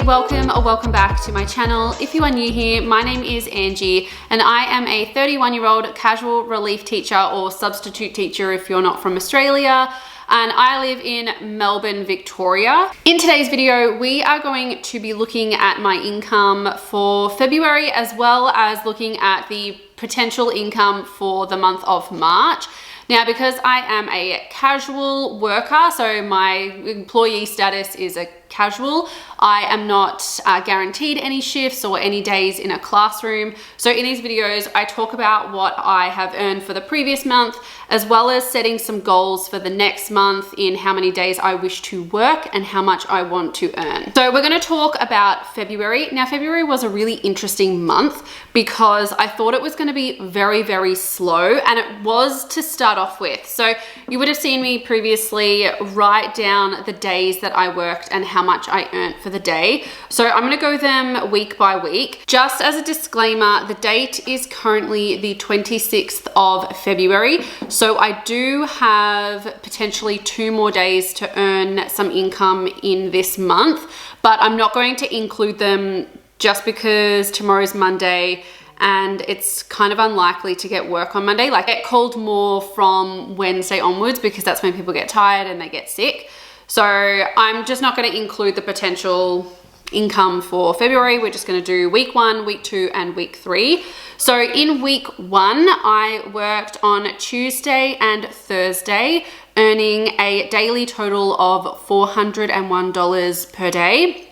welcome or welcome back to my channel. If you are new here, my name is Angie and I am a 31-year-old casual relief teacher or substitute teacher if you're not from Australia, and I live in Melbourne, Victoria. In today's video, we are going to be looking at my income for February as well as looking at the potential income for the month of March. Now, because I am a casual worker, so my employee status is a casual, I am not guaranteed any shifts or any days in a classroom. So in these videos, I talk about what I have earned for the previous month, as well as setting some goals for the next month in how many days I wish to work and how much I want to earn. So we're gonna talk about February. Now, February was a really interesting month because I thought it was gonna be very, very slow, and it was to start off with. So you would have seen me previously write down the days that I worked and how much I earned for the day. So I'm gonna go them week by week. Just as a disclaimer, the date is currently the 26th of February. So I do have potentially 2 more days to earn some income in this month, but I'm not going to include them just because tomorrow's Monday and it's kind of unlikely to get work on Monday. Like, I get called more from Wednesday onwards because that's when people get tired and they get sick. So I'm just not going to include the potential income for February. We're just going to do week 1, week 2, and week 3. So in week 1, I worked on Tuesday and Thursday, earning a daily total of $401 per day.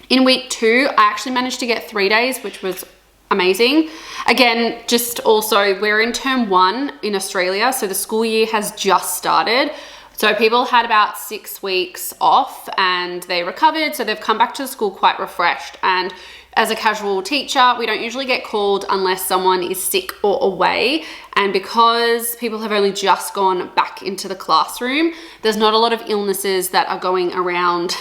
In week 2, I actually managed to get 3 days, which was amazing. Again, just also, we're in term 1 in Australia, so the school year has just started. So people had about 6 weeks off and they recovered, so they've come back to the school quite refreshed. And as a casual teacher, we don't usually get called unless someone is sick or away. And because people have only just gone back into the classroom, there's not a lot of illnesses that are going around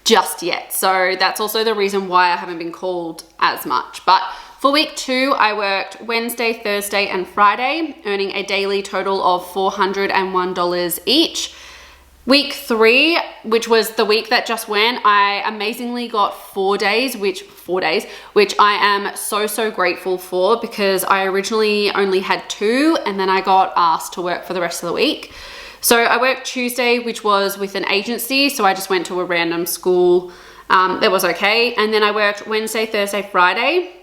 just yet. So that's also the reason why I haven't been called as much. But for week 2, I worked Wednesday, Thursday, and Friday, earning a daily total of $401 each. Week 3, which was the week that just went, I amazingly got 4 days, which I am so grateful for, because I originally only had 2 and then I got asked to work for the rest of the week. So I worked Tuesday, which was with an agency, so I just went to a random school that was okay. And then I worked Wednesday, Thursday, Friday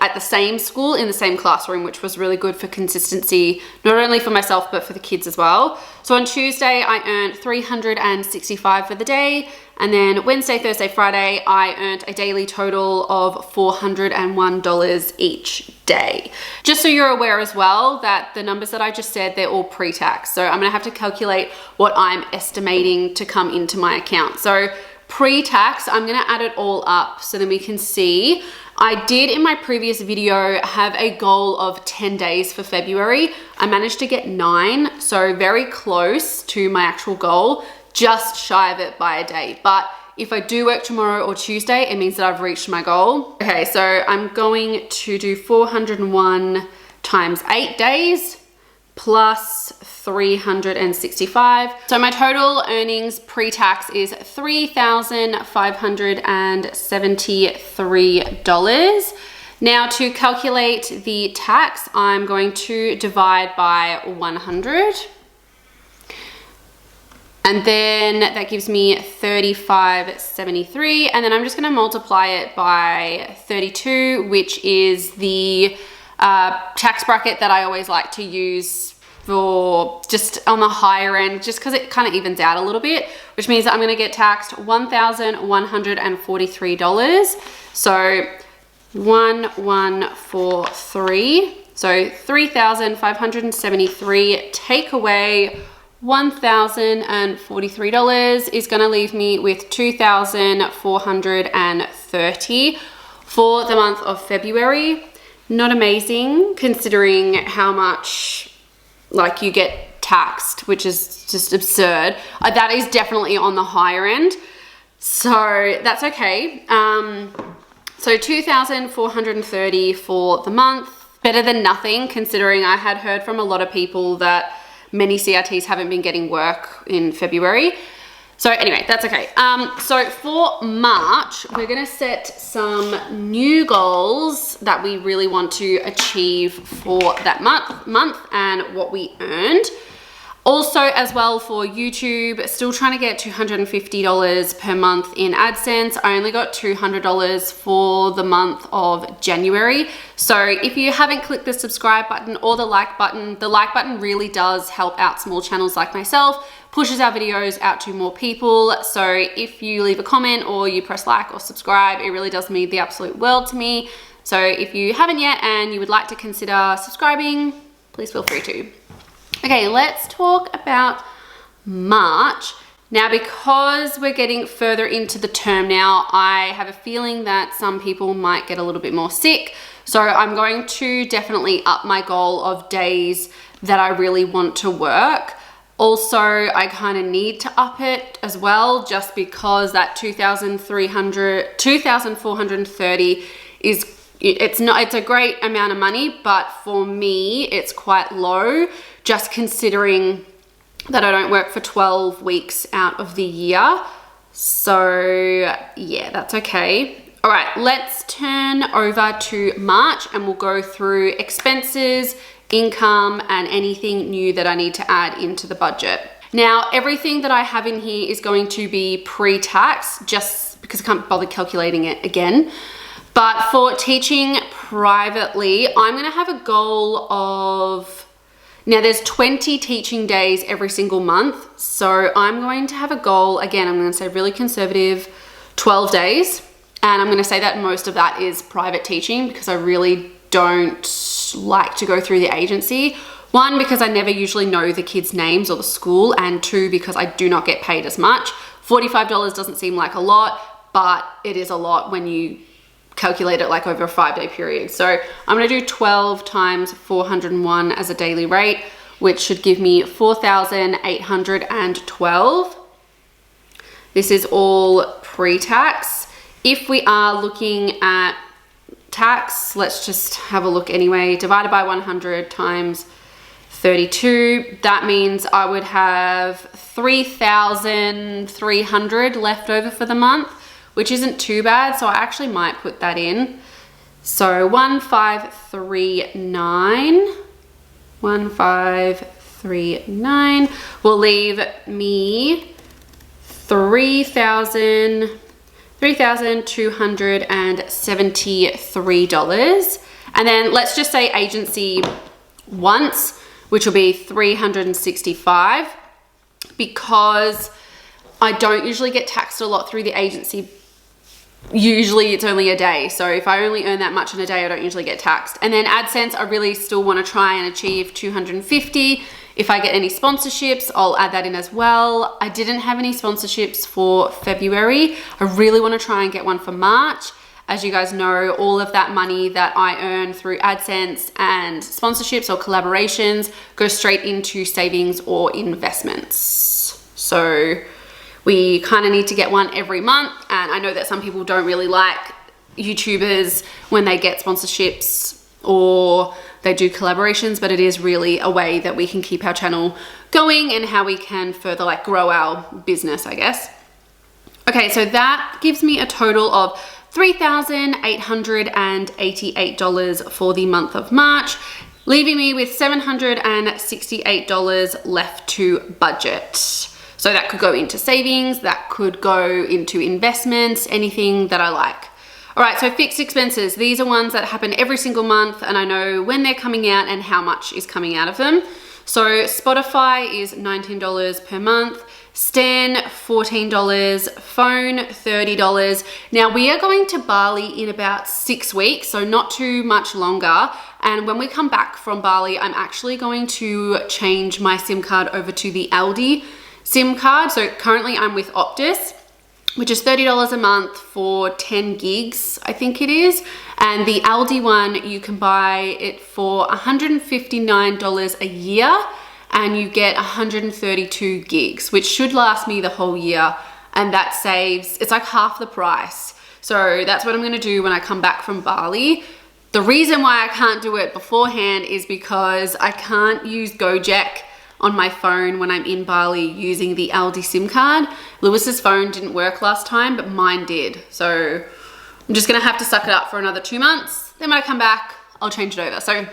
at the same school in the same classroom, which was really good for consistency, not only for myself but for the kids as well. So on Tuesday I earned $365 for the day, and then Wednesday, Thursday, Friday I earned a daily total of $401 each day. Just so you're aware as well that the numbers that I just said, they're all pre-tax, so I'm gonna have to calculate what I'm estimating to come into my account. So pre-tax, I'm gonna add it all up so then we can see. I did in my previous video have a goal of 10 days for February. I managed to get 9, so very close to my actual goal, just shy of it by a day. But if I do work tomorrow or Tuesday, it means that I've reached my goal. Okay, so I'm going to do 401 times 8 days plus 365. So my total earnings pre-tax is $3,573. Now, to calculate the tax, I'm going to divide by 100. And then that gives me $35.73. And then I'm just gonna multiply it by 32, which is the tax bracket that I always like to use for just on the higher end, just because it kind of evens out a little bit, which means that I'm going to get taxed $1,143. So 1143. So 3,573 take away $1,043 is going to leave me with 2,430 for the month of February. Not amazing considering how much like you get taxed, which is just absurd. That is definitely on the higher end, so that's okay. So 2,430 for the month, better than nothing, considering I had heard from a lot of people that many CRTs haven't been getting work in February. So anyway, that's okay. So for March, we're gonna set some new goals that we really want to achieve for that month and what we earned. Also as well for YouTube, still trying to get $250 per month in AdSense. I only got $200 for the month of January. So if you haven't clicked the subscribe button or the like button really does help out small channels like myself, pushes our videos out to more people. So if you leave a comment or you press like or subscribe, it really does mean the absolute world to me. So if you haven't yet and you would like to consider subscribing, please feel free to. Okay, let's talk about March. Now, because we're getting further into the term now, I have a feeling that some people might get a little bit more sick. So I'm going to definitely up my goal of days that I really want to work. Also, I kind of need to up it as well, just because that 2,430 is, it's a great amount of money, but for me, it's quite low, just considering that I don't work for 12 weeks out of the year. So yeah, that's okay. All right, let's turn over to March and we'll go through expenses, income, and anything new that I need to add into the budget. Now, everything that I have in here is going to be pre-tax, just because I can't bother calculating it again. But for teaching privately, I'm gonna have a goal of, now there's 20 teaching days every single month. So I'm going to have a goal, again, I'm gonna say really conservative, 12 days. And I'm gonna say that most of that is private teaching because I really don't like to go through the agency. One, because I never usually know the kids' names or the school, and two, because I do not get paid as much. $45 doesn't seem like a lot, but it is a lot when you calculate it like over a 5-day period. So I'm gonna do 12 times 401 as a daily rate, which should give me 4,812. This is all pre-tax. If we are looking at tax, let's just have a look anyway. Divided by 100 times 32, that means I would have 3,300 left over for the month, which isn't too bad, so I actually might put that in. So 1539 will leave me $3,273. And then let's just say agency once, which will be $365, because I don't usually get taxed a lot through the agency. Usually it's only a day. So if I only earn that much in a day, I don't usually get taxed. And then AdSense, I really still want to try and achieve 250. If I get any sponsorships, I'll add that in as well. I didn't have any sponsorships for February. I really want to try and get one for March. As you guys know, all of that money that I earn through AdSense and sponsorships or collaborations goes straight into savings or investments. So we kind of need to get one every month. And I know that some people don't really like YouTubers when they get sponsorships or they do collaborations, but it is really a way that we can keep our channel going and how we can further like grow our business, I guess. Okay, so that gives me a total of $3,888 for the month of March, leaving me with $768 left to budget. So that could go into savings, that could go into investments, anything that I like. All right, so fixed expenses. These are ones that happen every single month and I know when they're coming out and how much is coming out of them. So Spotify is $19 per month, Stan $14, phone $30. Now we are going to Bali in about 6 weeks, so not too much longer. And when we come back from Bali, I'm actually going to change my SIM card over to the Aldi SIM card. So currently I'm with Optus, which is $30 a month for 10 gigs, I think it is. And the Aldi one, you can buy it for $159 a year and you get 132 gigs, which should last me the whole year. And that saves, it's like half the price. So that's what I'm gonna do when I come back from Bali. The reason why I can't do it beforehand is because I can't use Gojek on my phone when I'm in Bali using the Aldi SIM card. Lewis's phone didn't work last time, but mine did. So I'm just gonna have to suck it up for another 2 months. Then when I come back, I'll change it over. So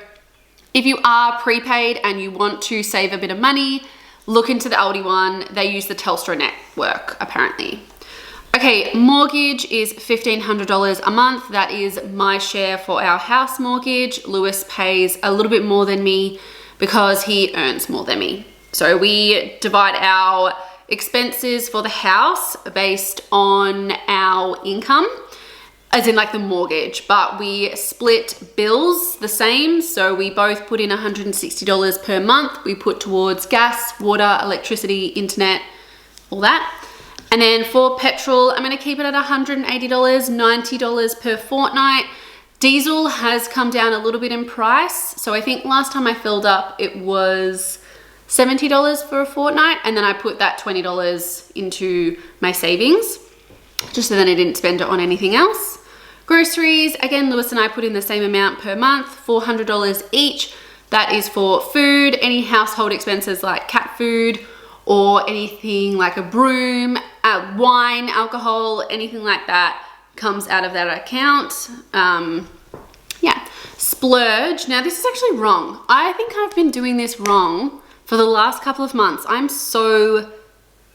if you are prepaid and you want to save a bit of money, look into the Aldi one. They use the Telstra network, apparently. Okay, mortgage is $1,500 a month. That is my share for our house mortgage. Lewis pays a little bit more than me because he earns more than me. So we divide our expenses for the house based on our income, as in like the mortgage, but we split bills the same. So we both put in $160 per month. We put towards gas, water, electricity, internet, all that. And then for petrol, I'm gonna keep it at $180, $90 per fortnight. Diesel has come down a little bit in price. So I think last time I filled up, it was $70 for a fortnight. And then I put that $20 into my savings, just so that I didn't spend it on anything else. Groceries, again, Lewis and I put in the same amount per month, $400 each. That is for food, any household expenses like cat food or anything like a broom, wine, alcohol, anything like that comes out of that account. Yeah, splurge. Now this is actually wrong. I think I've been doing this wrong for the last couple of months. I'm so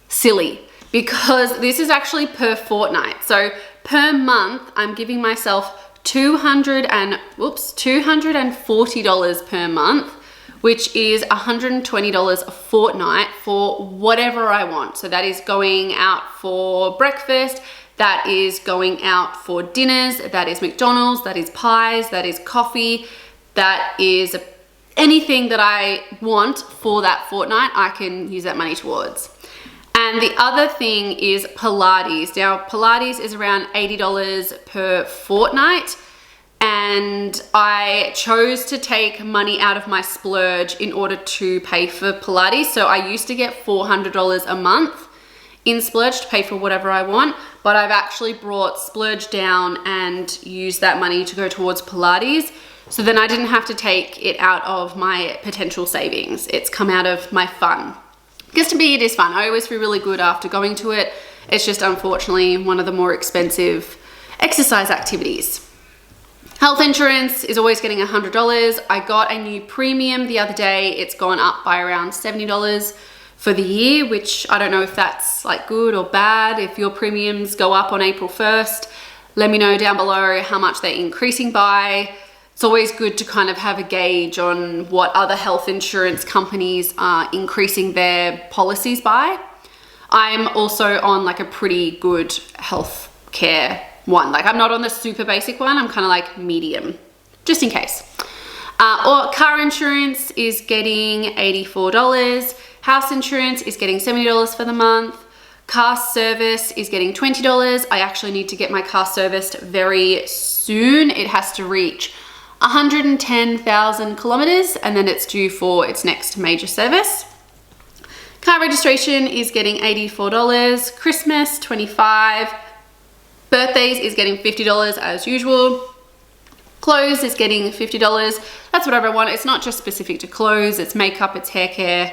silly because this is actually per fortnight. So per month, I'm giving myself $240 per month, which is $120 a fortnight for whatever I want. So that is going out for breakfast, that is going out for dinners, that is McDonald's, that is pies, that is coffee, that is anything that I want for that fortnight, I can use that money towards. And the other thing is Pilates. Now, Pilates is around $80 per fortnight. And I chose to take money out of my splurge in order to pay for Pilates. So I used to get $400 a month in splurge to pay for whatever I want, but I've actually brought splurge down and used that money to go towards Pilates. So then I didn't have to take it out of my potential savings. It's come out of my fun. Because to me, it is fun. I always feel really good after going to it. It's just unfortunately one of the more expensive exercise activities. Health insurance is always getting $100. I got a new premium the other day. It's gone up by around $70 for the year, which I don't know if that's like good or bad. If your premiums go up on April 1st, let me know down below how much they're increasing by. It's always good to kind of have a gauge on what other health insurance companies are increasing their policies by. I'm also on like a pretty good health care one. Like I'm not on the super basic one, I'm kind of like medium, just in case. Or car insurance is getting $84. House insurance is getting $70 for the month. Car service is getting $20. I actually need to get my car serviced very soon. It has to reach 110,000 kilometers and then it's due for its next major service. Car registration is getting $84. Christmas, $25. Birthdays is getting $50 as usual. Clothes is getting $50. That's whatever I want. It's not just specific to clothes. It's makeup, it's hair care,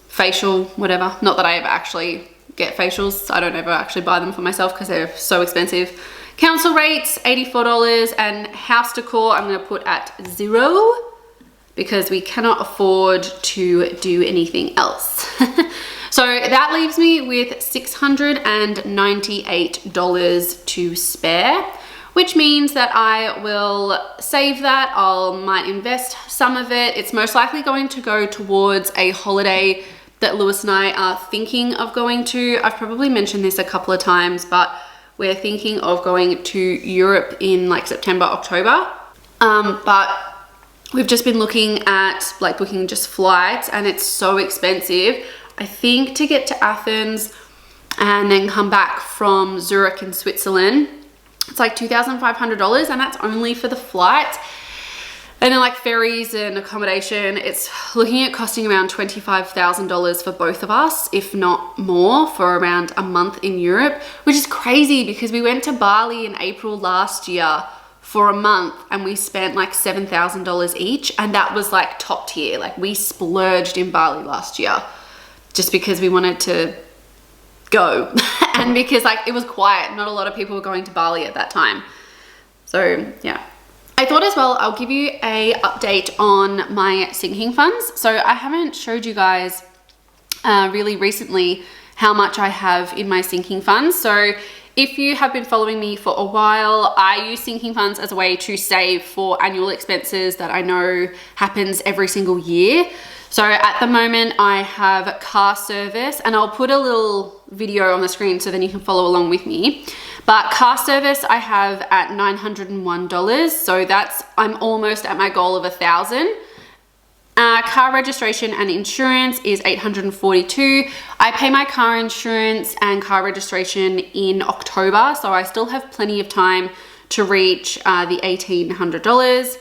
facial, whatever. Not that I ever actually get facials. I don't ever actually buy them for myself because they're so expensive. Council rates, $84. And house decor, I'm going to put at $0 because we cannot afford to do anything else. So that leaves me with $698 to spare, which means that I will save that. I might invest some of it. It's most likely going to go towards a holiday that Lewis and I are thinking of going to. I've probably mentioned this a couple of times, but we're thinking of going to Europe in like September, October. But we've just been looking at like booking just flights and it's so expensive. I think to get to Athens and then come back from Zurich in Switzerland, it's like $2,500 and that's only for the flight. And then like ferries and accommodation, it's looking at costing around $25,000 for both of us, if not more, for around a month in Europe, which is crazy because we went to Bali in April last year for a month and we spent like $7,000 each, and that was like top tier. Like we splurged in Bali last year just because we wanted to go and because like it was quiet. Not a lot of people were going to Bali at that time. So yeah. I thought as well I'll give you a update on my sinking funds. So I haven't showed you guys really recently how much I have in my sinking funds. So if you have been following me for a while, I use sinking funds as a way to save for annual expenses that I know happens every single year. So at the moment I have car service, and I'll put a little video on the screen so then you can follow along with me. But car service I have at $901. So I'm almost at my goal of $1,000. Car registration and insurance is $842. I pay my car insurance and car registration in October, so I still have plenty of time to reach the $1,800.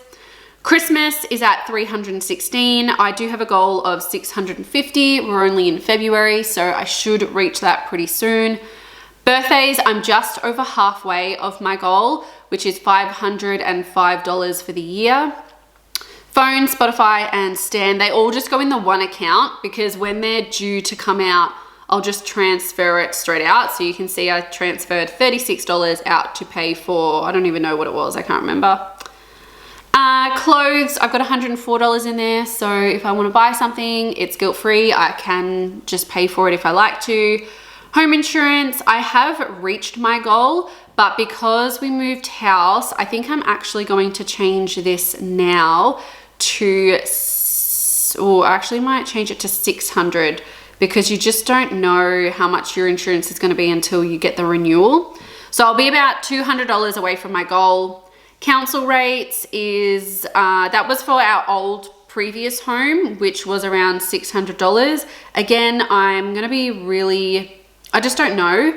Christmas is at $316. I do have a goal of $650. We're only in February, so I should reach that pretty soon. Birthdays, I'm just over halfway of my goal, which is $505 for the year. Phone, Spotify, and Stan, they all just go in the one account because when they're due to come out, I'll just transfer it straight out. So you can see I transferred $36 out to pay for, I don't even know what it was, I can't remember. Clothes, I've got $104 in there. So if I want to buy something, it's guilt-free. I can just pay for it if I like to. Home insurance, I have reached my goal, but because we moved house, I think I'm actually going to change this now to, or actually might change it to 600 because you just don't know how much your insurance is going to be until you get the renewal. So I'll be about $200 away from my goal. Council rates is, that was for our old previous home, which was around $600. Again, I'm going to be really, I just don't know.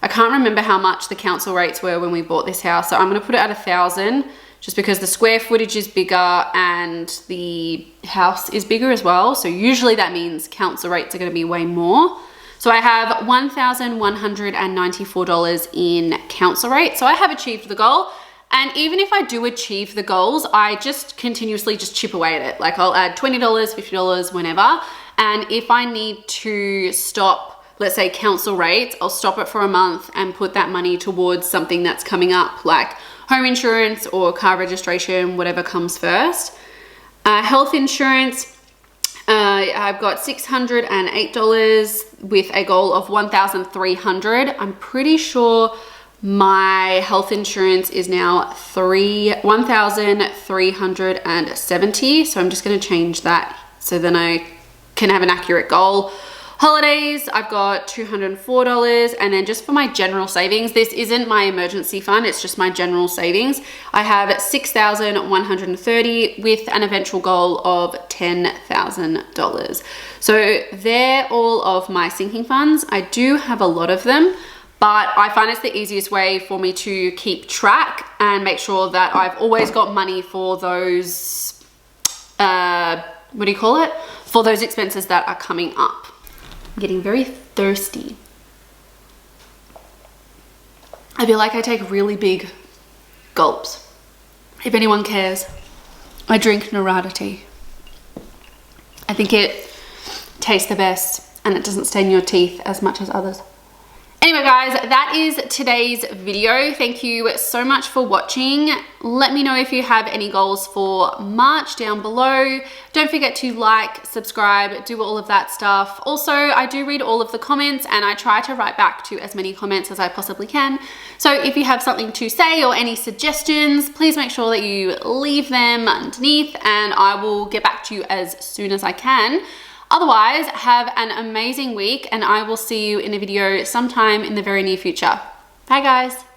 I can't remember how much the council rates were when we bought this house. So I'm going to put it at 1,000 just because the square footage is bigger and the house is bigger as well. So usually that means council rates are going to be way more. So I have $1,194 in council rate. So I have achieved the goal. And even if I do achieve the goals, I just continuously just chip away at it. Like I'll add $20, $50, whenever. And if I need to stop, let's say council rates, I'll stop it for a month and put that money towards something that's coming up, like home insurance or car registration, whatever comes first. Health insurance, I've got $608 with a goal of $1,300. I'm pretty sure my health insurance is now $1,370. So I'm just going to change that so then I can have an accurate goal. Holidays, I've got $204. And then just for my general savings, this isn't my emergency fund, it's just my general savings. I have $6,130 with an eventual goal of $10,000. So they're all of my sinking funds. I do have a lot of them, but I find it's the easiest way for me to keep track and make sure that I've always got money for those, what do you call it? For those expenses that are coming up. I'm getting very thirsty. I feel like I take really big gulps. If anyone cares, I drink Narada tea. I think it tastes the best and it doesn't stain your teeth as much as others. Anyway guys, that is today's video. Thank you so much for watching. Let me know if you have any goals for March down below. Don't forget to like, subscribe, do all of that stuff. Also, I do read all of the comments and I try to write back to as many comments as I possibly can. So if you have something to say or any suggestions, please make sure that you leave them underneath and I will get back to you as soon as I can. Otherwise, have an amazing week and I will see you in a video sometime in the very near future. Bye guys.